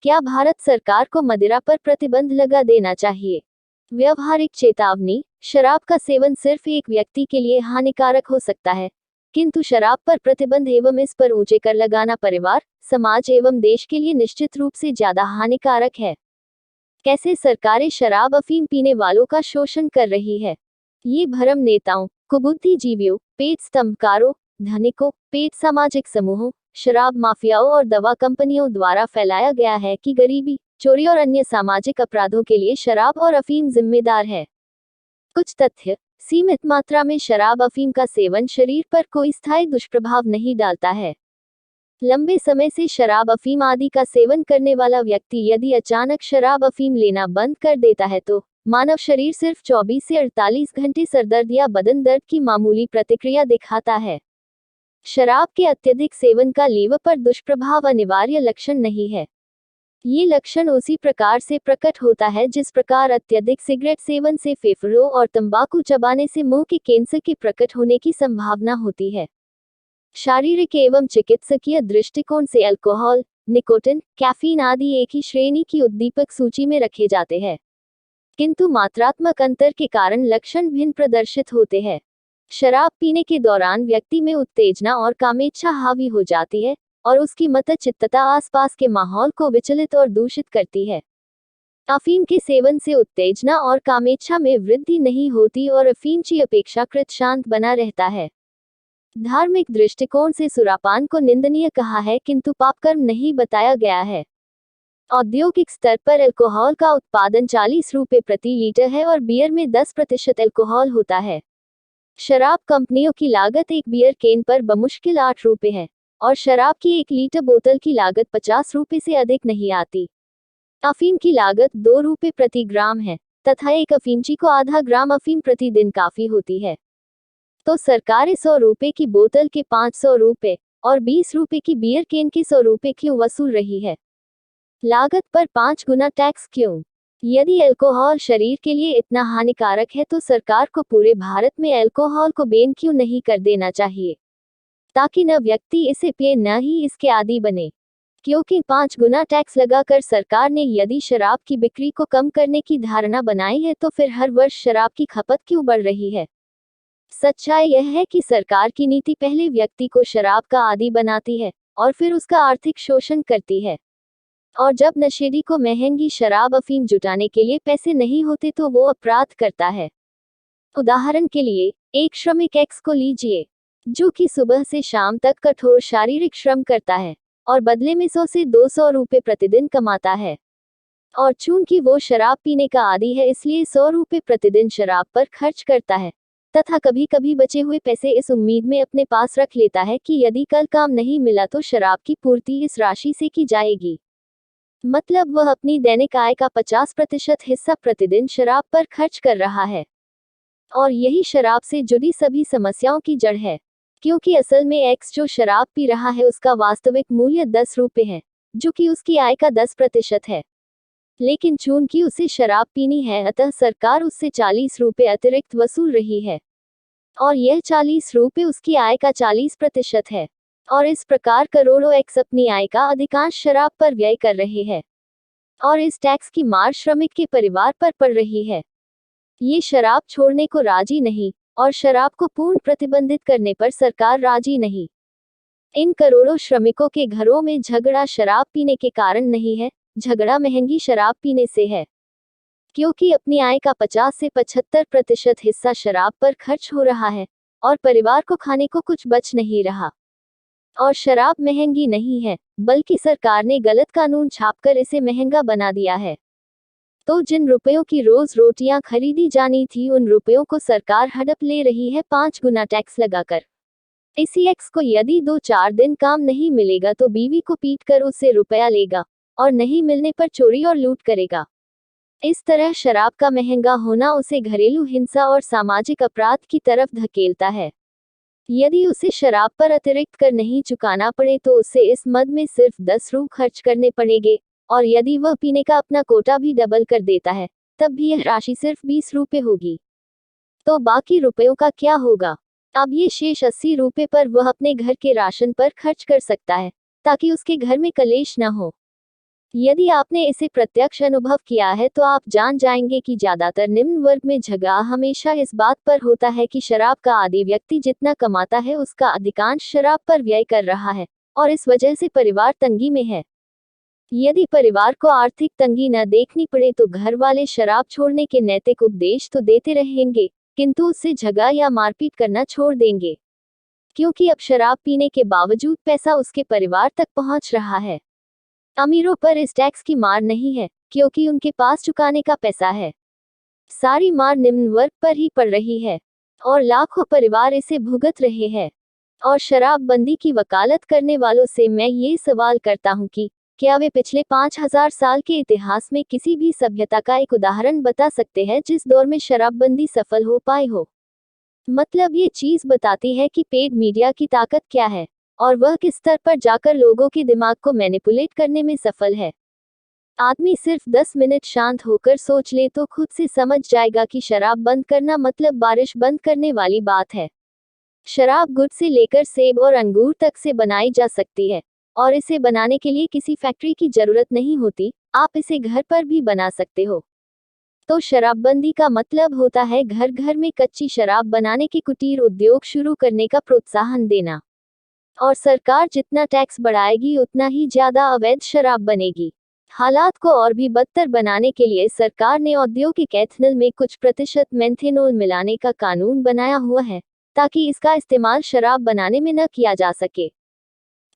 क्या भारत सरकार को मदिरा पर प्रतिबंध लगा देना चाहिए? व्यवहारिक चेतावनी। शराब का सेवन सिर्फ एक व्यक्ति के लिए हानिकारक हो सकता है, किंतु शराब पर प्रतिबंध एवं इस पर ऊंचे कर लगाना परिवार, समाज एवं देश के लिए निश्चित रूप से ज्यादा हानिकारक है। कैसे सरकारें शराब अफीम पीने वालों का शोषण कर रही है? ये भ्रम नेताओं, कुबुद्धिजीवियों, पेट स्तंभकारों, धनिकों, पेट सामाजिक समूहों, शराब माफियाओं और दवा कंपनियों द्वारा फैलाया गया है कि गरीबी, चोरी और अन्य सामाजिक अपराधों के लिए शराब और अफीम जिम्मेदार है। कुछ तथ्य। सीमित मात्रा में शराब अफीम का सेवन शरीर पर कोई स्थायी दुष्प्रभाव नहीं डालता है। लंबे समय से शराब अफीम आदि का सेवन करने वाला व्यक्ति यदि अचानक शराब अफीम लेना बंद कर देता है तो मानव शरीर सिर्फ 24 से 48 घंटे सरदर्द या बदन दर्द की मामूली प्रतिक्रिया दिखाता है। शराब के अत्यधिक सेवन का लीवर पर दुष्प्रभाव अनिवार्य लक्षण नहीं है। ये लक्षण उसी प्रकार से प्रकट होता है जिस प्रकार अत्यधिक सिगरेट सेवन से फेफड़ों और तंबाकू चबाने से मुंह के कैंसर के प्रकट होने की संभावना होती है। शारीरिक एवं चिकित्सकीय दृष्टिकोण से अल्कोहल, निकोटिन, कैफीन आदि एक ही श्रेणी की उद्दीपक सूची में रखे जाते हैं, किंतु मात्रात्मक अंतर के कारण लक्षण भिन्न प्रदर्शित होते हैं। शराब पीने के दौरान व्यक्ति में उत्तेजना और कामेच्छा हावी हो जाती है और उसकी मतचित्तता आसपास के माहौल को विचलित और दूषित करती है। अफीम के सेवन से उत्तेजना और कामेच्छा में वृद्धि नहीं होती और अफीमची अपेक्षाकृत शांत बना रहता है। धार्मिक दृष्टिकोण से सुरापान को निंदनीय कहा है किंतु पापकर्म नहीं बताया गया है। औद्योगिक स्तर पर अल्कोहल का उत्पादन 40 रुपये प्रति लीटर है और बियर में 10% अल्कोहल होता है। शराब कंपनियों की लागत एक बियर केन पर बमुश्किल 8 रुपये है और शराब की 1 लीटर बोतल की लागत 50 रुपये से अधिक नहीं आती। अफीम की लागत 2 रुपये प्रति ग्राम है तथा एक अफीमची को आधा ग्राम अफीम प्रतिदिन काफी होती है। तो सरकार 100 रुपये की बोतल के 500 रुपये और 20 रुपये की बियर केन के 100 रुपये क्यों वसूल रही है? लागत पर 5 गुना टैक्स क्यों? यदि अल्कोहल शरीर के लिए इतना हानिकारक है तो सरकार को पूरे भारत में अल्कोहल को बैन क्यों नहीं कर देना चाहिए, ताकि न व्यक्ति इसे पिए न ही इसके आदी बने। क्योंकि 5 गुना टैक्स लगाकर सरकार ने यदि शराब की बिक्री को कम करने की धारणा बनाई है तो फिर हर वर्ष शराब की खपत क्यों बढ़ रही है? सच्चाई यह है कि सरकार की नीति पहले व्यक्ति को शराब का आदी बनाती है और फिर उसका आर्थिक शोषण करती है। और जब नशेड़ी को महंगी शराब अफीम जुटाने के लिए पैसे नहीं होते तो वो अपराध करता है। उदाहरण के लिए, एक श्रमिक एक्स को लीजिए, जो कि सुबह से शाम तक कठोर शारीरिक श्रम करता है और बदले में 100 से 200 रुपये प्रतिदिन कमाता है। और चूंकि वो शराब पीने का आदी है इसलिए 100 रुपये प्रतिदिन शराब पर खर्च करता है तथा कभी कभी बचे हुए पैसे इस उम्मीद में अपने पास रख लेता है कि यदि कल काम नहीं मिला तो शराब की पूर्ति इस राशि से की जाएगी। मतलब वह अपनी दैनिक आय का 50% हिस्सा प्रतिदिन शराब पर खर्च कर रहा है। और यही शराब से जुड़ी सभी समस्याओं की जड़ है, क्योंकि असल में एक्स जो शराब पी रहा है उसका वास्तविक मूल्य 10 रुपये है, जो कि उसकी आय का 10% है। लेकिन चूंकि उसे शराब पीनी है अतः सरकार उससे 40 रुपये अतिरिक्त वसूल रही है और यह 40 रुपये उसकी आय का 40% है। और इस प्रकार करोड़ों एक्स अपनी आय का अधिकांश शराब पर व्यय कर रहे हैं और इस टैक्स की मार श्रमिक के परिवार पर पड़ रही है। ये शराब छोड़ने को राजी नहीं और शराब को पूर्ण प्रतिबंधित करने पर सरकार राजी नहीं। इन करोड़ों श्रमिकों के घरों में झगड़ा शराब पीने के कारण नहीं है, झगड़ा महंगी शराब पीने से है। क्योंकि अपनी आय का 50 से 75% हिस्सा शराब पर खर्च हो रहा है और परिवार को खाने को कुछ बच नहीं रहा। और शराब महंगी नहीं है, बल्कि सरकार ने गलत कानून छापकर इसे महंगा बना दिया है। तो जिन रुपयों की रोज रोटियां खरीदी जानी थी उन रुपयों को सरकार हड़प ले रही है 5 गुना टैक्स लगाकर। इसी एक्स को यदि 2-4 दिन काम नहीं मिलेगा तो बीवी को पीट कर उससे रुपया लेगा और नहीं मिलने पर चोरी और लूट करेगा। इस तरह शराब का महंगा होना उसे घरेलू हिंसा और सामाजिक अपराध की तरफ धकेलता है। यदि उसे शराब पर अतिरिक्त कर नहीं चुकाना पड़े तो उसे इस मद में सिर्फ 10 रुपये खर्च करने पड़ेंगे और यदि वह पीने का अपना कोटा भी डबल कर देता है तब भी यह राशि सिर्फ 20 रुपये होगी। तो बाकी रुपयों का क्या होगा? अब ये शेष 80 रुपये पर वह अपने घर के राशन पर खर्च कर सकता है ताकि उसके घर में कलेश न हो। यदि आपने इसे प्रत्यक्ष अनुभव किया है तो आप जान जाएंगे कि ज्यादातर निम्न वर्ग में झगड़ा हमेशा इस बात पर होता है कि शराब का आदी व्यक्ति जितना कमाता है उसका अधिकांश शराब पर व्यय कर रहा है और इस वजह से परिवार तंगी में है। यदि परिवार को आर्थिक तंगी न देखनी पड़े तो घर वाले शराब छोड़ने के नैतिक उपदेश तो देते रहेंगे, किंतु उससे झगड़ा या मारपीट करना छोड़ देंगे, क्योंकि अब शराब पीने के बावजूद पैसा उसके परिवार तक पहुंच रहा है। अमीरों पर इस टैक्स की मार नहीं है, क्योंकि उनके पास चुकाने का पैसा है। सारी मार निम्न वर्ग पर ही पड़ रही है और लाखों परिवार इसे भुगत रहे हैं। और शराबबंदी की वकालत करने वालों से मैं ये सवाल करता हूँ कि क्या वे पिछले 5000 साल के इतिहास में किसी भी सभ्यता का एक उदाहरण बता सकते हैं जिस दौर में शराबबंदी सफल हो पाई हो। मतलब ये चीज बताती है कि पेड मीडिया की ताकत क्या है और वह किस स्तर पर जाकर लोगों के दिमाग को मैनिपुलेट करने में सफल है। आदमी सिर्फ 10 मिनट शांत होकर सोच ले तो खुद से समझ जाएगा कि शराब बंद करना मतलब बारिश बंद करने वाली बात है। शराब गुड़ से लेकर सेब और अंगूर तक से बनाई जा सकती है और इसे बनाने के लिए किसी फैक्ट्री की जरूरत नहीं होती, आप इसे घर पर भी बना सकते हो। तो शराबबंदी का मतलब होता है घर घर में कच्ची शराब बनाने के कुटीर उद्योग शुरू करने का प्रोत्साहन देना। और सरकार जितना टैक्स बढ़ाएगी उतना ही ज्यादा अवैध शराब बनेगी। हालात को और भी बदतर बनाने के लिए सरकार ने औद्योगिक एथनॉल में कुछ प्रतिशत मेंथेनॉल मिलाने का कानून बनाया हुआ है, ताकि इसका इस्तेमाल शराब बनाने में न किया जा सके।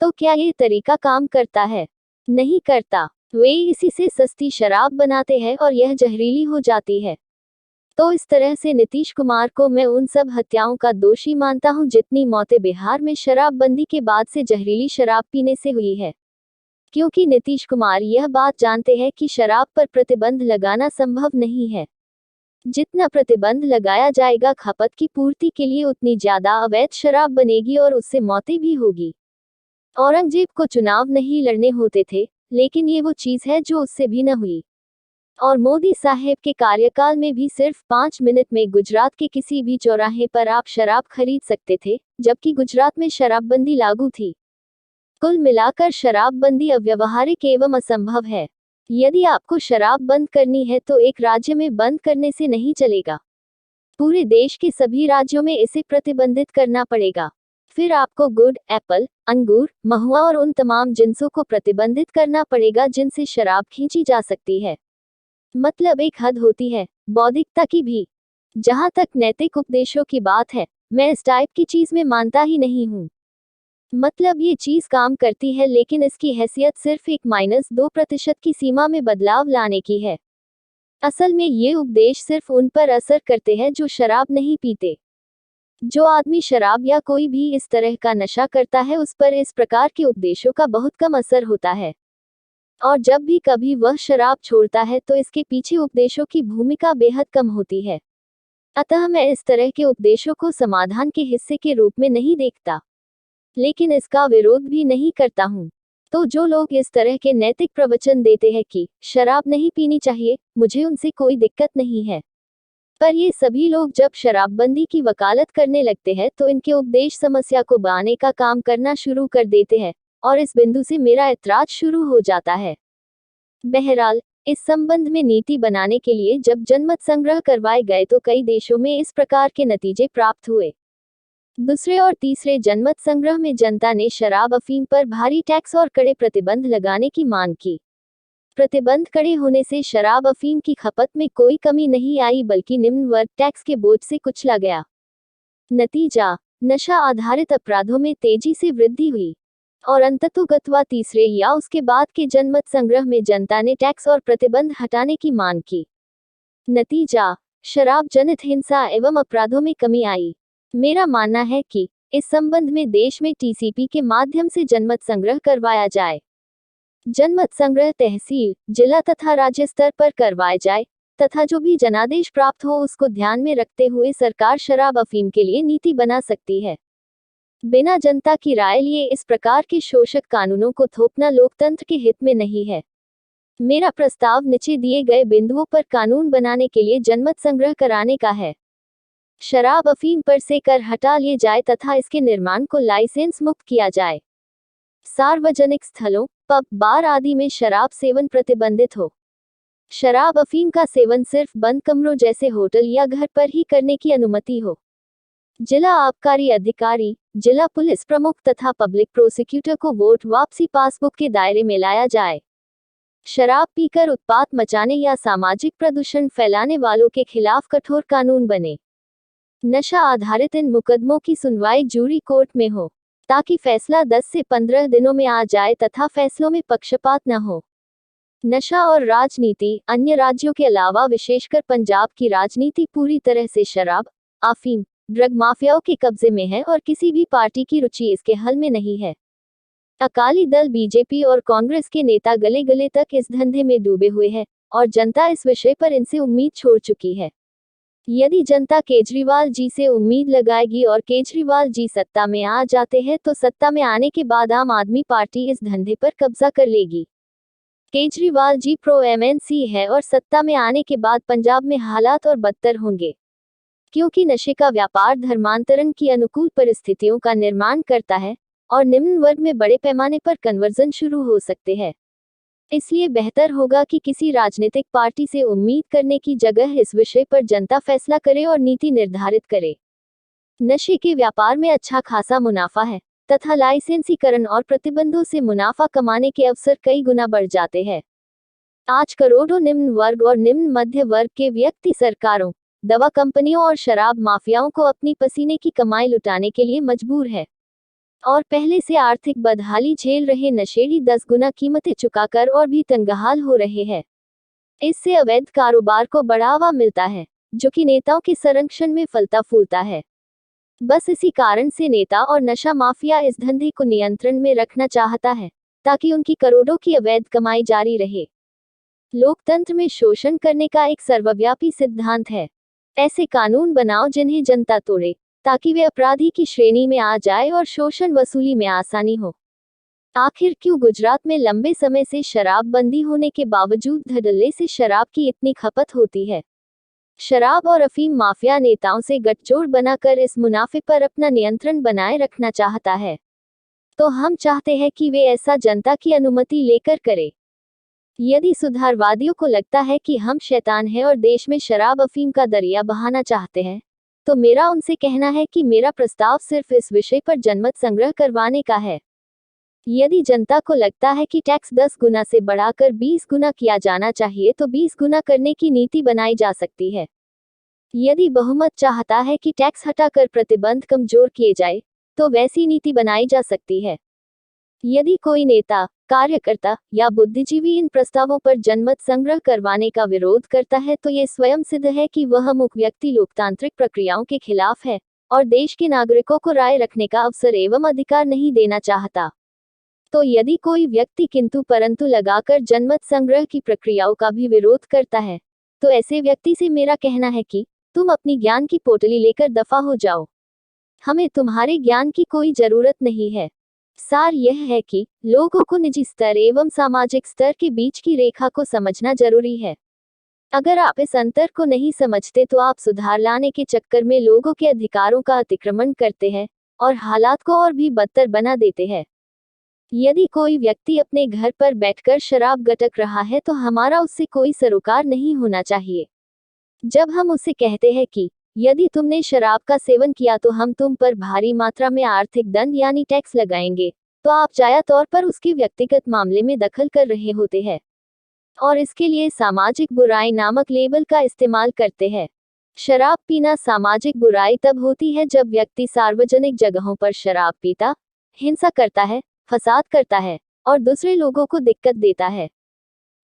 तो क्या ये तरीका काम करता है? नहीं करता। वे इसी से सस्ती शराब बनाते हैं और यह जहरीली हो जाती है। तो इस तरह से नीतीश कुमार को मैं उन सब हत्याओं का दोषी मानता हूं जितनी मौतें बिहार में शराबबंदी के बाद से जहरीली शराब पीने से हुई है। क्योंकि नीतीश कुमार यह बात जानते हैं कि शराब पर प्रतिबंध लगाना संभव नहीं है। जितना प्रतिबंध लगाया जाएगा खपत की पूर्ति के लिए उतनी ज्यादा अवैध शराब बनेगी और उससे मौतें भी होगी। औरंगजेब को चुनाव नहीं लड़ने होते थे, लेकिन ये वो चीज है जो उससे भी न हुई। और मोदी साहेब के कार्यकाल में भी सिर्फ 5 मिनट में गुजरात के किसी भी चौराहे पर आप शराब खरीद सकते थे, जबकि गुजरात में शराबबंदी लागू थी। कुल मिलाकर शराबबंदी अव्यावहारिक एवं असंभव है। यदि आपको शराब बंद करनी है तो एक राज्य में बंद करने से नहीं चलेगा। पूरे देश के सभी राज्यों में इसे प्रतिबंधित करना पड़ेगा। फिर आपको गुड़, एप्पल, अंगूर, महुआ और उन तमाम जिन्सों को प्रतिबंधित करना पड़ेगा जिनसे शराब खींची जा सकती है। मतलब एक हद होती है, बौद्धिकता की भी। जहां तक नैतिक उपदेशों की बात है, मैं इस टाइप की चीज में मानता ही नहीं हूँ। मतलब ये चीज काम करती है लेकिन इसकी हैसियत सिर्फ 1-2% की सीमा में बदलाव लाने की है। असल में ये उपदेश सिर्फ उन पर असर करते हैं जो शराब नहीं पीते। जो आदमी शराब या कोई भी इस तरह का नशा करता है उस पर इस प्रकार के उपदेशों का बहुत कम असर होता है। और जब भी कभी वह शराब छोड़ता है तो इसके पीछे उपदेशों की भूमिका बेहद कम होती है। अतः मैं इस तरह के उपदेशों को समाधान के हिस्से के रूप में नहीं देखता, लेकिन इसका विरोध भी नहीं करता हूँ। तो जो लोग इस तरह के नैतिक प्रवचन देते हैं कि शराब नहीं पीनी चाहिए, मुझे उनसे कोई दिक्कत नहीं है। पर ये सभी लोग जब शराबबंदी की वकालत करने लगते हैं तो इनके उपदेश समस्या को बढ़ाने का काम करना शुरू कर देते हैं, और इस बिंदु से मेरा ऐतराज शुरू हो जाता है। बहरहाल, इस संबंध में नीति बनाने के लिए जब जनमत संग्रह करवाए गए तो कई देशों में इस प्रकार के नतीजे प्राप्त हुए। दूसरे और तीसरे जनमत संग्रह में जनता ने शराब अफीम पर भारी टैक्स और कड़े प्रतिबंध लगाने की मांग की। प्रतिबंध कड़े होने से शराब अफीम की खपत में कोई कमी नहीं आई बल्कि निम्न वर्ग टैक्स के बोझ से कुचला गया। नतीजा, नशा आधारित अपराधों में तेजी से वृद्धि हुई और अंततोगत्वा तीसरे या उसके बाद के जनमत संग्रह में जनता ने टैक्स और प्रतिबंध हटाने की मांग की। नतीजा, शराब जनित हिंसा एवं अपराधों में कमी आई। मेरा मानना है कि इस संबंध में देश में टीसीपी के माध्यम से जनमत संग्रह करवाया जाए। जनमत संग्रह तहसील, जिला तथा राज्य स्तर पर करवाए जाए तथा जो भी जनादेश प्राप्त हो उसको ध्यान में रखते हुए सरकार शराब अफीम के लिए नीति बना सकती है। बिना जनता की राय लिए इस प्रकार के शोषक कानूनों को थोपना लोकतंत्र के हित में नहीं है। मेरा प्रस्ताव नीचे दिए गए बिंदुओं पर कानून बनाने के लिए जनमत संग्रह कराने का है। शराब अफीम पर से कर हटा लिए जाए तथा इसके निर्माण को लाइसेंस मुक्त किया जाए। सार्वजनिक स्थलों, पब, बार आदि में शराब सेवन प्रतिबंधित हो। शराब अफीम का सेवन सिर्फ बंद कमरों जैसे होटल या घर पर ही करने की अनुमति हो। जिला आबकारी अधिकारी, जिला पुलिस प्रमुख तथा पब्लिक प्रोसिक्यूटर को वोट वापसी पासबुक के दायरे में लाया जाए। शराब पीकर उत्पात मचाने या सामाजिक प्रदूषण फैलाने वालों के खिलाफ कठोर कानून बने। नशा आधारित इन मुकदमों की सुनवाई जूरी कोर्ट में हो, ताकि फैसला 10 से 15 दिनों में आ जाए तथा फैसलों में पक्षपात न हो। नशा और राजनीति। अन्य राज्यों के अलावा विशेषकर पंजाब की राजनीति पूरी तरह से शराब, अफीम, ड्रग माफियाओं के कब्जे में है और किसी भी पार्टी की रुचि इसके हल में नहीं है। अकाली दल बीजेपी और कांग्रेस के नेता गले गले तक इस धंधे में डूबे हुए हैं और जनता इस विषय पर इनसे उम्मीद छोड़ चुकी है। यदि जनता केजरीवाल जी से उम्मीद लगाएगी और केजरीवाल जी सत्ता में आ जाते हैं तो सत्ता में आने के बाद आम आदमी पार्टी इस धंधे पर कब्जा कर लेगी। केजरीवाल जी प्रो एमएनसी है और सत्ता में आने के बाद पंजाब में हालात और बदतर होंगे, क्योंकि नशे का व्यापार धर्मांतरण की अनुकूल परिस्थितियों का निर्माण करता है और निम्न वर्ग में बड़े पैमाने पर कन्वर्जन शुरू हो सकते हैं। इसलिए बेहतर होगा कि किसी राजनीतिक पार्टी से उम्मीद करने की जगह इस विषय पर जनता फैसला करे और नीति निर्धारित करे। नशे के व्यापार में अच्छा खासा मुनाफा है तथा लाइसेंसीकरण और प्रतिबंधों से मुनाफा कमाने के अवसर कई गुना बढ़ जाते हैं। आज करोड़ों निम्न वर्ग और निम्न मध्य वर्ग के व्यक्ति सरकारों, दवा कंपनियों और शराब माफियाओं को अपनी पसीने की कमाई लुटाने के लिए मजबूर है और पहले से आर्थिक बदहाली झेल रहे नशेड़ी 10 गुना कीमतें चुकाकर और भी तंगहाल हो रहे हैं। इससे अवैध कारोबार को बढ़ावा मिलता है, जो कि नेताओं के संरक्षण में फलता फूलता है। बस इसी कारण से नेता और नशा माफिया इस धंधे को नियंत्रण में रखना चाहता है, ताकि उनकी करोड़ों की अवैध कमाई जारी रहे। लोकतंत्र में शोषण करने का एक सर्वव्यापी सिद्धांत है। ऐसे कानून बनाओ जिन्हें जनता तोड़े, ताकि वे अपराधी की श्रेणी में आ जाए और शोषण वसूली में आसानी हो। आखिर क्यों गुजरात में लंबे समय से शराब बंदी होने के बावजूद धड़ल्ले से शराब की इतनी खपत होती है? शराब और अफीम माफिया नेताओं से गठजोड़ बनाकर इस मुनाफे पर अपना नियंत्रण बनाए रखना चाहता है। तो हम चाहते हैं कि वे ऐसा जनता की अनुमति लेकर करे। यदि सुधारवादियों को लगता है कि हम शैतान हैं और देश में शराब अफीम का दरिया बहाना चाहते हैं, तो मेरा उनसे कहना है कि मेरा प्रस्ताव सिर्फ इस विषय पर जनमत संग्रह करवाने का है। यदि जनता को लगता है कि टैक्स 10 गुना से बढ़ाकर 20 गुना किया जाना चाहिए तो 20 गुना करने की नीति बनाई जा सकती है। यदि बहुमत चाहता है कि टैक्स हटाकर प्रतिबंध कमजोर किए जाए, तो वैसी नीति बनाई जा सकती है। यदि कोई नेता, कार्यकर्ता या बुद्धिजीवी इन प्रस्तावों पर जनमत संग्रह करवाने का विरोध करता है तो ये स्वयं सिद्ध है कि वह मुख्य व्यक्ति लोकतांत्रिक प्रक्रियाओं के खिलाफ है और देश के नागरिकों को राय रखने का अवसर एवं अधिकार नहीं देना चाहता। तो यदि कोई व्यक्ति किंतु परंतु लगाकर जनमत संग्रह की प्रक्रियाओं का भी विरोध करता है, तो ऐसे व्यक्ति से मेरा कहना है कि तुम अपनी ज्ञान की पोटली लेकर दफा हो जाओ। हमें तुम्हारे ज्ञान की कोई जरूरत नहीं है। सार यह है कि लोगों को निजी स्तर एवं सामाजिक स्तर के बीच की रेखा को समझना जरूरी है। अगर आप इस अंतर को नहीं समझते तो आप सुधार लाने के चक्कर में लोगों के अधिकारों का अतिक्रमण करते हैं और हालात को और भी बदतर बना देते हैं। यदि कोई व्यक्ति अपने घर पर बैठकर शराब गटक रहा है तो हमारा उससे कोई सरोकार नहीं होना चाहिए। जब हम उसे कहते हैं कि यदि तुमने शराब का सेवन किया तो हम तुम पर भारी मात्रा में आर्थिक दंड यानी टैक्स लगाएंगे, तो आप जाया तौर पर उसके व्यक्तिगत मामले में दखल कर रहे होते हैं और इसके लिए सामाजिक बुराई नामक लेबल का इस्तेमाल करते हैं। शराब पीना सामाजिक बुराई तब होती है जब व्यक्ति सार्वजनिक जगहों पर शराब पीता, हिंसा करता है, फसाद करता है और दूसरे लोगों को दिक्कत देता है।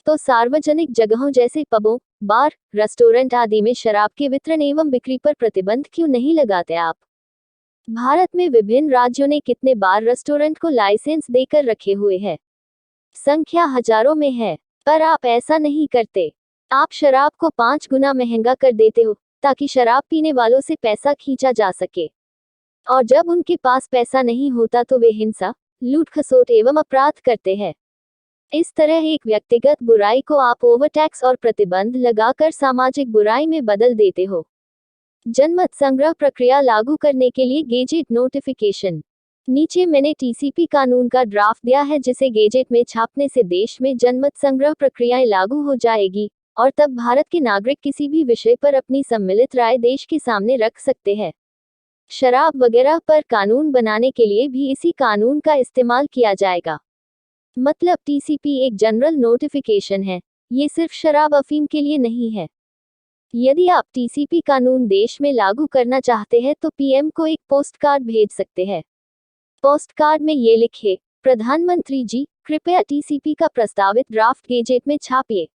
तो सार्वजनिक जगहों जैसे पबों, बार, रेस्टोरेंट आदि में शराब के वितरण एवं बिक्री पर प्रतिबंध क्यों नहीं लगाते आप? भारत में विभिन्न राज्यों ने कितने बार रेस्टोरेंट को लाइसेंस देकर रखे हुए हैं? संख्या हजारों में है, पर आप ऐसा नहीं करते। आप शराब को 5 गुना महंगा कर देते हो ताकि शराब पीने वालों से पैसा खींचा जा सके, और जब उनके पास पैसा नहीं होता तो वे हिंसा, लूट खसोट एवं अपराध करते हैं। इस तरह एक व्यक्तिगत बुराई को आप ओवरटैक्स और प्रतिबंध लगाकर सामाजिक बुराई में बदल देते हो। जनमत संग्रह प्रक्रिया लागू करने के लिए गेजेट नोटिफिकेशन नीचे मैंने टीसीपी कानून का ड्राफ्ट दिया है, जिसे गेजेट में छापने से देश में जनमत संग्रह प्रक्रियाएं लागू हो जाएगी और तब भारत के नागरिक किसी भी विषय पर अपनी सम्मिलित राय देश के सामने रख सकते हैं। शराब वगैरह पर कानून बनाने के लिए भी इसी कानून का इस्तेमाल किया जाएगा। मतलब टीसीपी एक जनरल नोटिफिकेशन है, ये सिर्फ शराब अफीम के लिए नहीं है। यदि आप टीसीपी कानून देश में लागू करना चाहते हैं तो पीएम को एक पोस्ट कार्ड भेज सकते हैं। पोस्ट कार्ड में ये लिखे, प्रधानमंत्री जी, कृपया टीसीपी का प्रस्तावित ड्राफ्ट गेजेट में छापिए।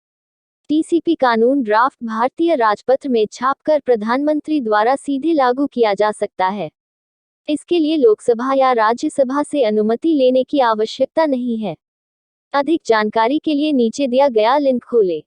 टीसीपी कानून ड्राफ्ट भारतीय राजपत्र में छापकर प्रधानमंत्री द्वारा सीधे लागू किया जा सकता है। इसके लिए लोकसभा या राज्यसभा से अनुमति लेने की आवश्यकता नहीं है। अधिक जानकारी के लिए नीचे दिया गया लिंक खोलें।